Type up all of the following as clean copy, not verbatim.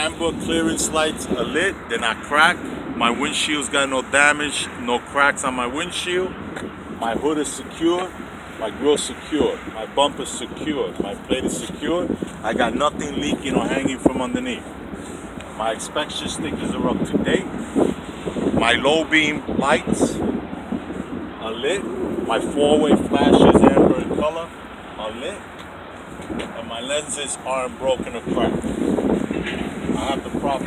amber clearance lights are lit, they're not cracked. My windshield's got no damage, no cracks on my windshield. My hood is secure, my grill's secure, my bumper's secure, my plate is secure. I got nothing leaking or hanging from underneath. My inspection stickers are up to date. My low beam lights are lit. My four-way flashes, amber in color, are lit. And my lenses aren't broken or cracked. I have the proper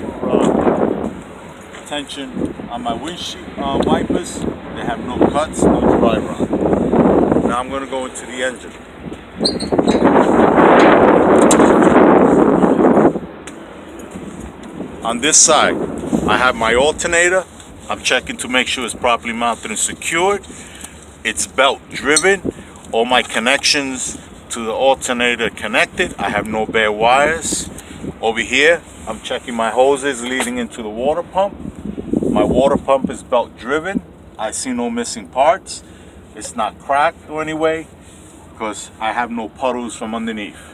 tension on my windshield wipers. They have no cuts, no dry rot. Now I'm going to go into the engine. On this side, I have my alternator. I'm checking to make sure it's properly mounted and secured. It's belt driven. All my connections to the alternator connected. I have no bare wires. Over here, I'm checking my hoses leading into the water pump. My water pump is belt driven. I see no missing parts. It's not cracked or anyway because I have no puddles from underneath.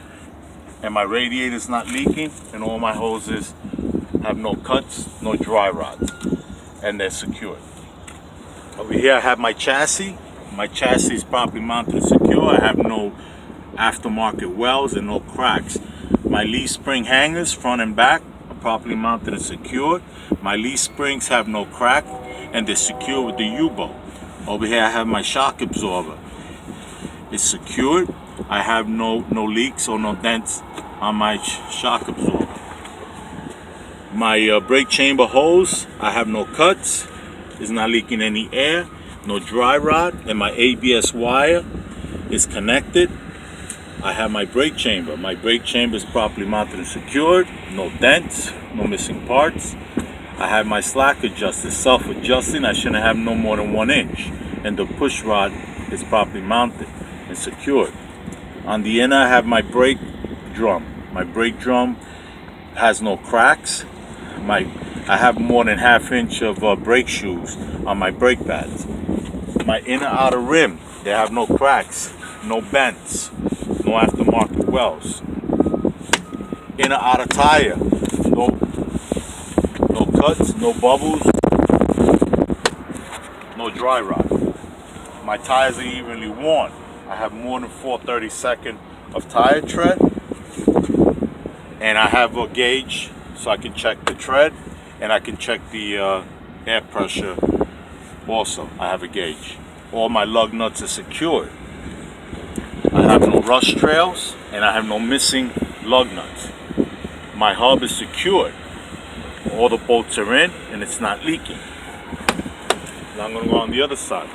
And my radiator is not leaking, and all my hoses have no cuts, no dry rot, and they're secured. Over here I have my chassis. My chassis is properly mounted and secure. I have no aftermarket welds and no cracks. My leaf spring hangers, front and back, are properly mounted and secured. My leaf springs have no crack, and they're secure with the U-bolt. Over here I have my shock absorber. It's secured. I have no leaks or no dents on my shock absorber. My brake chamber hose, I have no cuts. It's not leaking any air, no dry rot, and my ABS wire is connected. I have my brake chamber. My brake chamber is properly mounted and secured. No dents, no missing parts. I have my slack adjuster, self-adjusting. I shouldn't have no more than 1 inch. And the push rod is properly mounted and secured. On the inner, I have my brake drum. My brake drum has no cracks. I have more than ½ inch of brake shoes on my brake pads. My inner outer rim, they have no cracks, no bends, no aftermarket welds. Inner outer tire, no cuts, no bubbles, no dry rot. My tires are evenly worn. I have more than 4/32 of tire tread, and I have a gauge so I can check the tread, and I can check the air pressure also. I have a gauge. All my lug nuts are secured. I have no rust trails, and I have no missing lug nuts. My hub is secured. All the bolts are in, and it's not leaking. Now I'm going to go on the other side.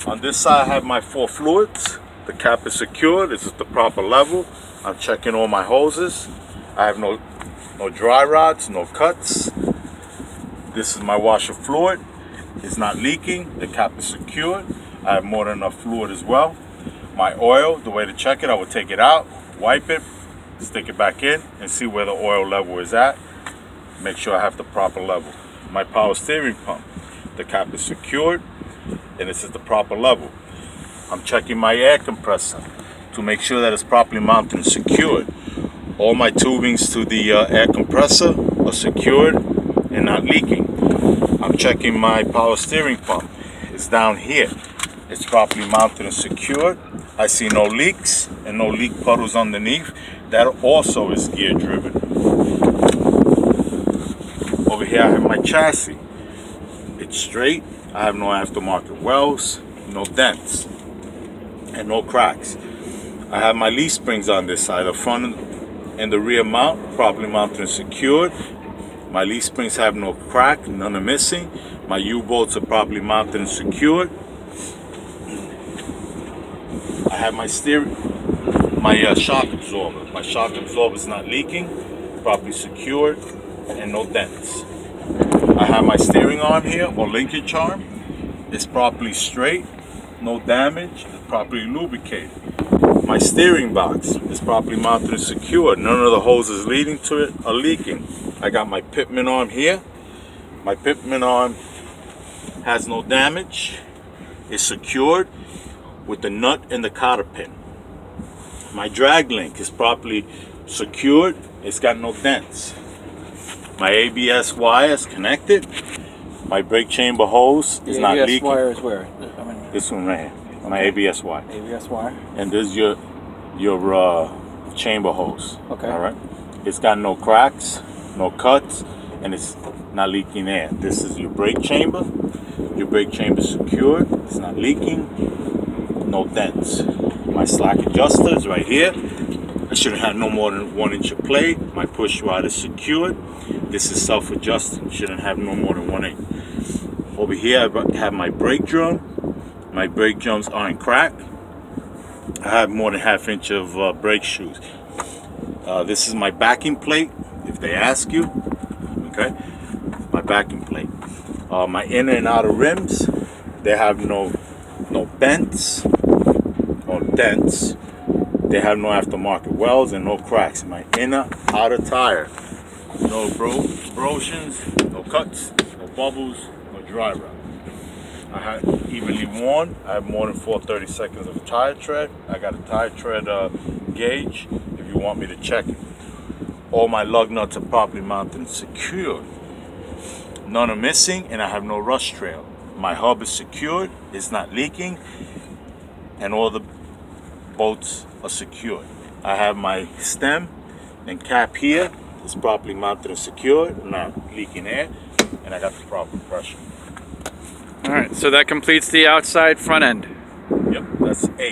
On this side, I have my 4 fluids. The cap is secure. This is the proper level. I'm checking all my hoses. I have no dry rods, no cuts. This is my washer fluid. It's not leaking. The cap is secured. I have more than enough fluid as well. My oil, the way to check it, I will take it out, wipe it, stick it back in, and see where the oil level is at. Make sure I have the proper level. My power steering pump, the cap is secured, and this is the proper level. I'm checking my air compressor to make sure that it's properly mounted and secured. All my tubings to the air compressor are secured and not leaking. I'm checking my power steering pump. It's down here. It's properly mounted and secured. I see no leaks and no leak puddles underneath. That also is gear driven. Over here I have my chassis. It's straight. I have no aftermarket welds, no dents, and no cracks. I have my leaf springs on this side, the front and the rear mount, properly mounted and secured. My leaf springs have no crack, none are missing. My U-bolts are properly mounted and secured. I have my shock absorber. My shock absorber is not leaking, properly secured, and no dents. I have my steering arm here, or linkage arm. It's properly straight, no damage, it's properly lubricated. My steering box is properly mounted and secured. None of the hoses leading to it are leaking. I got my pitman arm here. My pitman arm has no damage. It's secured. with the nut and the cotter pin. My drag link is properly secured. It's got no dents. My ABS wire is connected. My brake chamber hose is not leaking. ABS wire is where? This one right here. My ABS wire. ABS wire. And this is your chamber hose. Okay. All right. It's got no cracks, no cuts, and it's not leaking air. This is your brake chamber. Your brake chamber is secured. It's not leaking. No dents. My slack adjuster is right here. I shouldn't have no more than 1 inch of play. My push rod is secured. This is self-adjusting. Shouldn't have no more than 1 inch. Over here I have my brake drum. My brake drums aren't cracked. I have more than ½ inch of brake shoes. This is my backing plate, if they ask you. Okay, my backing plate. My inner and outer rims, they have no bends or dents. They have no aftermarket welds and no cracks. My inner, outer tire, no abrasions, no cuts, no bubbles, no dry rot. I have evenly worn. I have more than 430 seconds of tire tread. I got a tire tread gauge if you want me to check it. All my lug nuts are properly mounted and secured. None are missing, and I have no rust trail. My hub is secured. It's not leaking, and all the bolts are secured. I have my stem and cap here. It's properly mounted and secured, not leaking air, and I got the proper pressure. All right, so that completes the outside front end. Yep, that's 8.